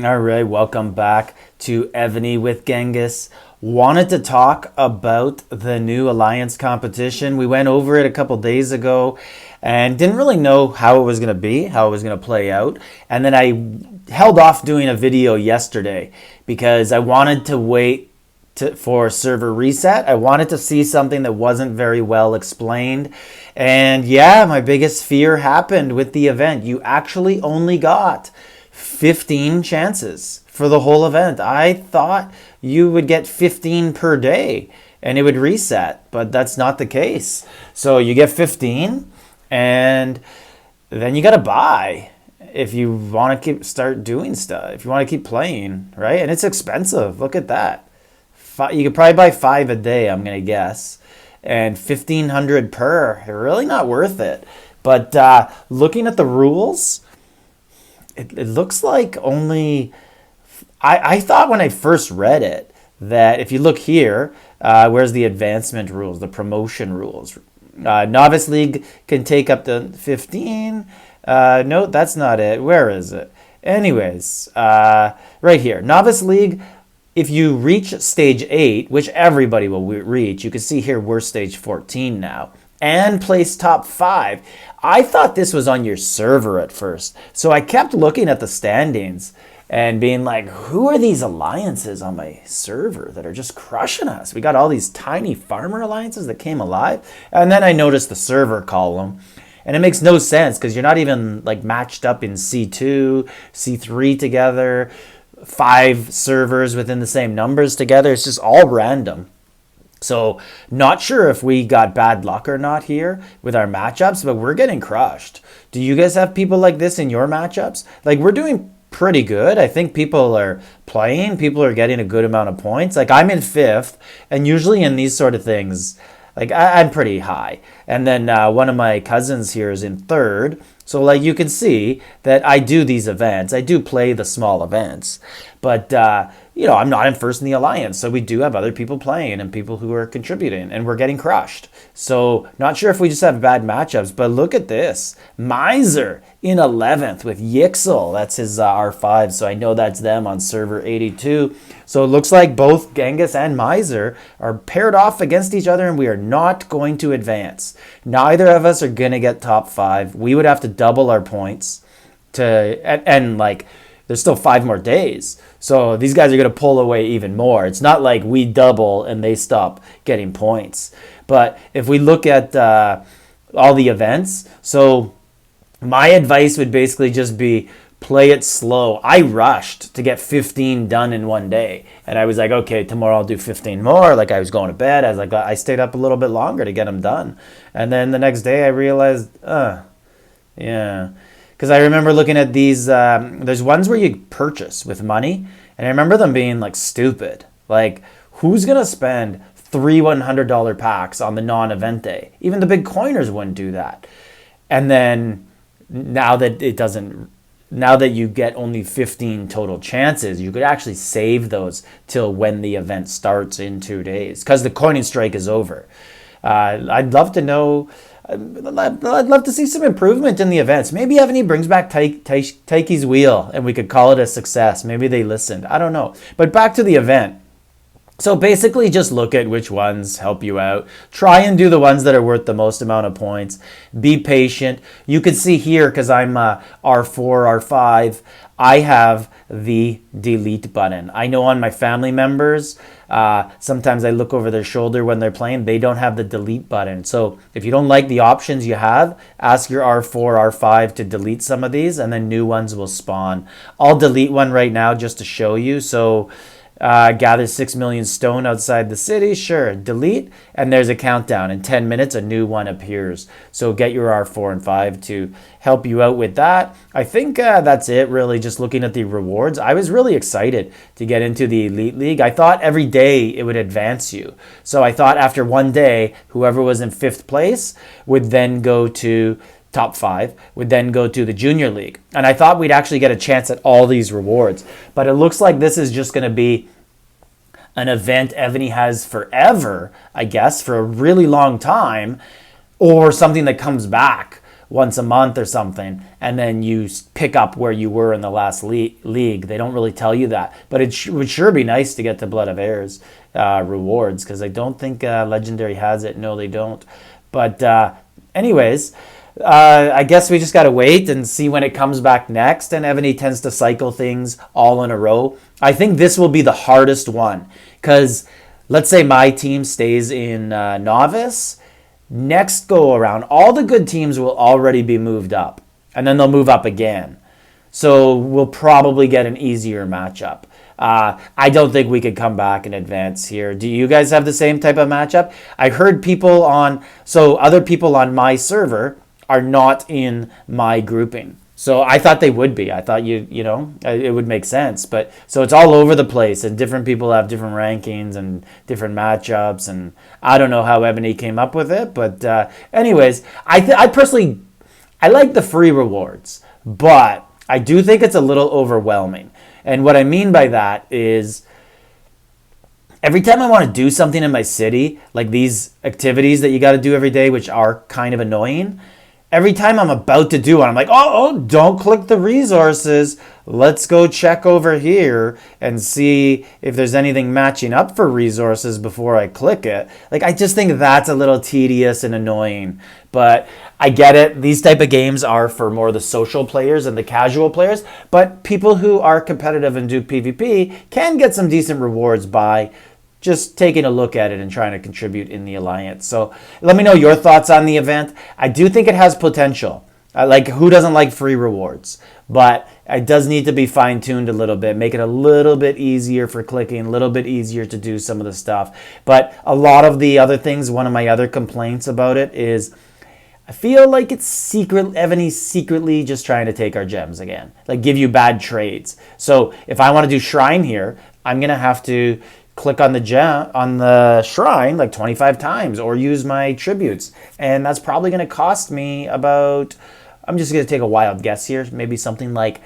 All right, welcome back to Evony with Genghis. Wanted to talk about the new Alliance competition. We went over it a couple days ago and didn't really know how it was going to be, how it was going to play out. And then I held off doing a video yesterday because I wanted to wait for a server reset. I wanted to see something that wasn't very well explained. And yeah, my biggest fear happened with the event. You actually only got 15 chances for the whole event. I thought you would get 15 per day and it would reset, but that's not the case. So you get 15 and then you got to buy if you want to start doing stuff, if you want to keep playing, right? And it's expensive. Look at that. You could probably buy 5 a day, I'm going to guess, and 1,500 per. Really not worth it. But looking at the rules, it looks like only... I thought when I first read it that if you look here, where's the advancement rules, the promotion rules? Novice League can take up to 15. No, that's not it. Where is it? Anyways, right here. Novice League, if you reach stage 8, which everybody will reach, you can see here we're stage 14 now, and place top 5. I thought this was on your server at first. So I kept looking at the standings and being like, who are these alliances on my server that are just crushing us? We got all these tiny farmer alliances that came alive. And then I noticed the server column. And it makes no sense because you're not even like matched up in C2, C3 together, 5 servers within the same numbers together. It's just all random. So not sure if we got bad luck or not here with our matchups, but we're getting crushed. Do you guys have people like this in your matchups? Like, we're doing pretty good. I think people are playing. People are getting a good amount of points. Like, I'm in 5th, and usually in these sort of things, like, I'm pretty high. And then one of my cousins here is in 3rd. So, like, you can see that I do these events. I do play the small events. But, I'm not in 1st in the Alliance. So we do have other people playing and people who are contributing. And we're getting crushed. So, not sure if we just have bad matchups. But look at this. Miser in 11th with Yixel. That's his R5. So I know that's them on server 82. So it looks like both Genghis and Miser are paired off against each other. And we are not going to advance. Neither of us are going to get top 5. We would have to double our points and like there's still 5 more days, so these guys are going to pull away even more. It's not like we double and they stop getting points. But if we look at all the events, so my advice would basically just be play it slow. I rushed to get 15 done in one day, and I was like, okay, tomorrow I'll do 15 more. Like, I was going to bed. I stayed up a little bit longer to get them done, and then the next day I realized, yeah. Because I remember looking at these, there's ones where you purchase with money, and I remember them being like stupid. Like, who's going to spend 3 $100 packs on the non-event day? Even the big coiners wouldn't do that. And then now that you get only 15 total chances, you could actually save those till when the event starts in 2 days, because the coining strike is over. I'd love to know. I'd love to see some improvement in the events. Maybe Evony brings back Taiki's wheel and we could call it a success. Maybe they listened. I don't know. But back to the event. So basically just look at which ones help you out. Try and do the ones that are worth the most amount of points. Be patient. You can see here, because I'm R4, R5, I have the delete button. I know on my family members, sometimes I look over their shoulder when they're playing. They don't have the delete button. So if you don't like the options you have, ask your R4, R5 to delete some of these, and then new ones will spawn. I'll delete one right now just to show you. So gather 6 million stone outside the city. Sure, delete, and there's a countdown. In 10 minutes, a new one appears. So get your R4 and 5 to help you out with that. I think that's it, really, just looking at the rewards. I was really excited to get into the Elite League. I thought every day it would advance you. So I thought after one day, whoever was in 5th place would then go to top 5, would then go to the Junior League. And I thought we'd actually get a chance at all these rewards. But it looks like this is just going to be an event Evony has forever, I guess, for a really long time, or something that comes back once a month or something, and then you pick up where you were in the last league. They don't really tell you that, but it would sure be nice to get the Blood of Heirs rewards, because I don't think Legendary has it. No, they don't. But anyways, I guess we just got to wait and see when it comes back next. And Evony tends to cycle things all in a row. I think this will be the hardest one, because let's say my team stays in Novice. Next go around, all the good teams will already be moved up, and then they'll move up again. So we'll probably get an easier matchup. I don't think we could come back and advance here. Do you guys have the same type of matchup? I heard other people on my server are not in my grouping. So I thought they would be. I thought it would make sense. But so it's all over the place, and different people have different rankings and different matchups, and I don't know how Evony came up with it. But anyways, I personally, I like the free rewards, but I do think it's a little overwhelming. And what I mean by that is, every time I want to do something in my city, like these activities that you got to do every day, which are kind of annoying, every time I'm about to do one, I'm like, oh, don't click the resources. Let's go check over here and see if there's anything matching up for resources before I click it. Like, I just think that's a little tedious and annoying. But I get it. These type of games are for more the social players and the casual players. But people who are competitive and do PvP can get some decent rewards by just taking a look at it and trying to contribute in the Alliance. So let me know your thoughts on the event. I do think it has potential. Like, who doesn't like free rewards? But it does need to be fine-tuned a little bit, make it a little bit easier for clicking, a little bit easier to do some of the stuff. But a lot of the other things, one of my other complaints about it is, I feel like it's Evony's secretly just trying to take our gems again, like give you bad trades. So if I want to do Shrine here, I'm going to have to click on the shrine like 25 times or use my tributes. And that's probably going to cost me about, I'm just going to take a wild guess here, maybe something like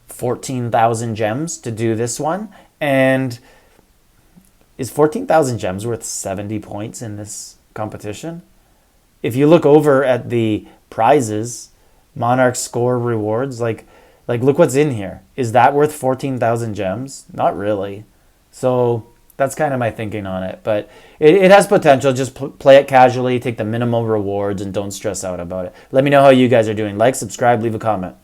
14,000 gems to do this one. And is 14,000 gems worth 70 points in this competition? If you look over at the prizes, Monarch score rewards, like look what's in here. Is that worth 14,000 gems? Not really. So that's kind of my thinking on it. But it has potential. Just play it casually, take the minimal rewards, and don't stress out about it. Let me know how you guys are doing. Like, subscribe, leave a comment.